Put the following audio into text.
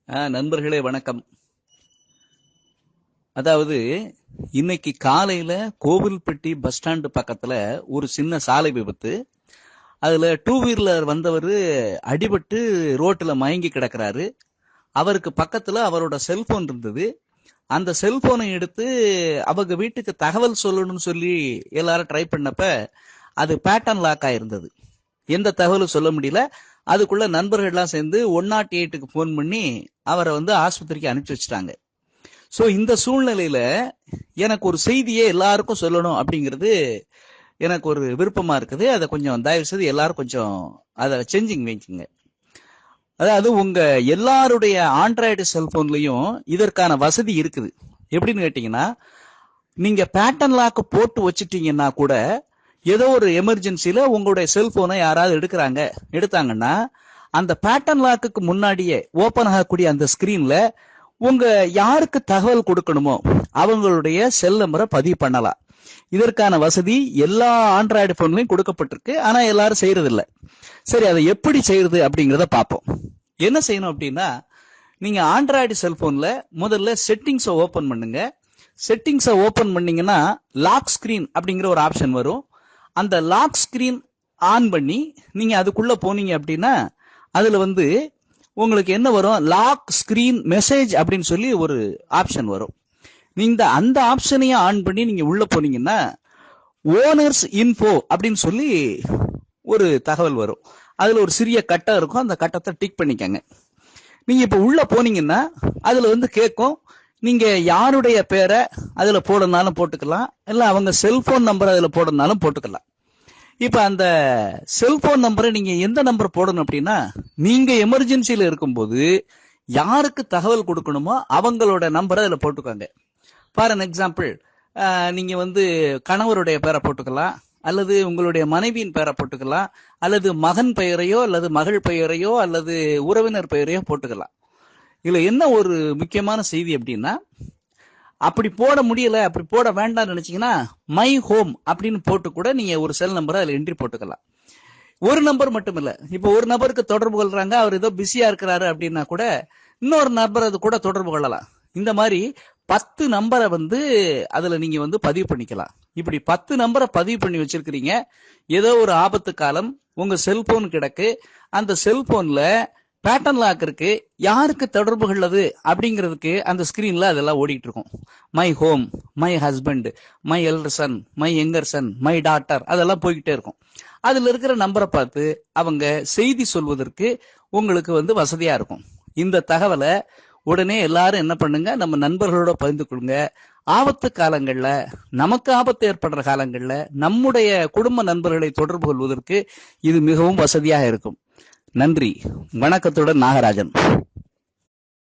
நண்பர்களே வணக்கம். அதாவது இன்னைக்கு காலையில கோவில்பட்டி பஸ் ஸ்டாண்டு பக்கத்துல ஒரு சின்ன சாலை விபத்து. அதுல டூ வீலர் வந்தவர் அடிபட்டு ரோட்ல மயங்கி கிடக்குறாரு. அவருக்கு பக்கத்துல அவரோட செல்போன் இருந்தது. அந்த செல்போனை எடுத்து அவங்க வீட்டுக்கு தகவல் சொல்லணும்னு சொல்லி எல்லாரும் ட்ரை பண்ணப்ப அது பேட்டர்ன் லாக் ஆயிருந்தது. எந்த தகவலும் சொல்ல முடியல. அதுக்குள்ள நண்பர்கள்லாம் சேர்ந்து 108க்கு போன் பண்ணி அவரை ஆஸ்பத்திரிக்கு அனுப்பிச்சு வச்சுட்டாங்க. சோ இந்த சூழ்நிலையில எனக்கு ஒரு செய்தியை எல்லாருக்கும் சொல்லணும் அப்படிங்கிறது எனக்கு ஒரு விருப்பமா இருக்குது. அதை கொஞ்சம் தயவு செய்து எல்லாரும் கொஞ்சம் அதை செஞ்சிங் வைக்குங்க. அதாவது உங்க எல்லாருடைய ஆண்ட்ராய்டு செல்போன்லயும் இதற்கான வசதி இருக்குது. எப்படின்னு கேட்டீங்கன்னா, நீங்க பேட்டர்ன் லாக் போட்டு வச்சுட்டீங்கன்னா கூட ஏதோ ஒரு எமர்ஜென்சில உங்களுடைய செல்போனை யாராவது எடுத்தாங்கன்னா அந்த பேட்டர்ன் லாக்குக்கு முன்னாடியே ஓபன் ஆகக்கூடிய அந்த ஸ்கிரீன்ல உங்க யாருக்கு தகவல் கொடுக்கணுமோ அவங்களுடைய செல் நம்பரை பதிவு பண்ணலாம். இதற்கான வசதி எல்லா ஆண்ட்ராய்டு போன்லயும் கொடுக்கப்பட்டிருக்கு. ஆனா எல்லாரும் செய்யறது இல்ல. சரி, அதை எப்படி செய்யறது அப்படிங்கறத பார்ப்போம். என்ன செய்யணும் அப்படின்னா, நீங்க ஆண்ட்ராய்டு செல்போன்ல முதல்ல செட்டிங்ஸை ஓபன் பண்ணுங்க. செட்டிங்ஸை ஓபன் பண்ணீங்கன்னா லாக் ஸ்கிரீன் அப்படிங்கிற ஒரு ஆப்ஷன் வரும். அந்த லாக் ஸ்கிரீன் ஆன் பண்ணி நீங்க அதுக்குள்ள போனீங்க அப்படின்னா அதுல உங்களுக்கு என்ன வரும், லாக் ஸ்கிரீன் மெசேஜ் அப்படின்னு சொல்லி ஒரு ஆப்ஷன் வரும். நீங்க அந்த ஆப்ஷனையும் ஆன் பண்ணி நீங்க உள்ள போனீங்கன்னா ஓனர்ஸ் இன்ஃபோ அப்படின்னு சொல்லி ஒரு தகவல் வரும். அதுல ஒரு சிறிய கட்டம் இருக்கும். அந்த கட்டத்தை டிக் பண்ணிக்கங்க. நீங்க இப்ப உள்ள போனீங்கன்னா அதுல கேட்கும், நீங்க யாருடைய பேரை அதுல போடனாலும் போட்டுக்கலாம், இல்ல அவங்க செல்போன் நம்பர் அதுல போடனாலும் போட்டுக்கலாம். இப்ப அந்த செல்போன் நம்பரை நீங்க எந்த நம்பர் போடணும் அப்படின்னா, நீங்க எமர்ஜென்சில இருக்கும்போது யாருக்கு தகவல் கொடுக்கணுமோ அவங்களோட நம்பரை அதுல போட்டுக்கோங்க. ஃபார் அன் எக்ஸாம்பிள், நீங்க கணவருடைய பேரை போட்டுக்கலாம், அல்லது உங்களுடைய மனைவியின் பேரை போட்டுக்கலாம், அல்லது மகன் பெயரையோ அல்லது மகள் பெயரையோ அல்லது உறவினர் பெயரையோ போட்டுக்கலாம். இதுல என்ன ஒரு முக்கியமான செய்தி அப்படின்னா, அப்படி போட முடியல, அப்படி போட வேண்டாம்னு நினைச்சீங்கன்னா மை ஹோம் அப்படின்னு போட்டு கூட நீங்க ஒரு செல் நம்பரை அதுல என்ட்ரி போட்டுக்கலாம். ஒரு நம்பர் மட்டும் இல்ல, இப்ப ஒரு நபருக்கு தொடர்பு கொள்றாங்க, அவர் ஏதோ பிஸியா இருக்கிறாரு அப்படின்னா கூட இன்னொரு நபர் அது கூட தொடர்பு கொள்ளலாம். இந்த மாதிரி 10 நம்பரை அதுல நீங்க பதிவு பண்ணிக்கலாம். இப்படி 10 நம்பரை பதிவு பண்ணி வச்சிருக்கிறீங்க. ஏதோ ஒரு ஆபத்து காலம், உங்க செல்போன் கிடக்கு, அந்த செல்போன்ல பேட்டர்ன் லாக் இருக்கு, யாருக்கு தொடர்பு கொள்ளது அப்படிங்கிறதுக்கு அந்த ஸ்கிரீன்ல அதெல்லாம் ஓடிட்டு இருக்கும். My home, my husband, my elder son, my younger son, my daughter, அதெல்லாம் போய்கிட்டே இருக்கும். அதுல இருக்கிற நம்பரை பார்த்து அவங்க செய்தி சொல்வதற்கு உங்களுக்கு வசதியா இருக்கும். இந்த தகவலை உடனே எல்லாரும் என்ன பண்ணுங்க, நம்ம நண்பர்களோட பகிர்ந்து கொள்ளுங்க. ஆபத்து காலங்கள்ல, நமக்கு ஆபத்து ஏற்படுற காலங்கள்ல நம்முடைய குடும்ப நண்பர்களை தொடர்பு கொள்வதற்கு இது மிகவும் வசதியாக இருக்கும். நன்றி. வணக்கத்துடன் நாகராஜன்.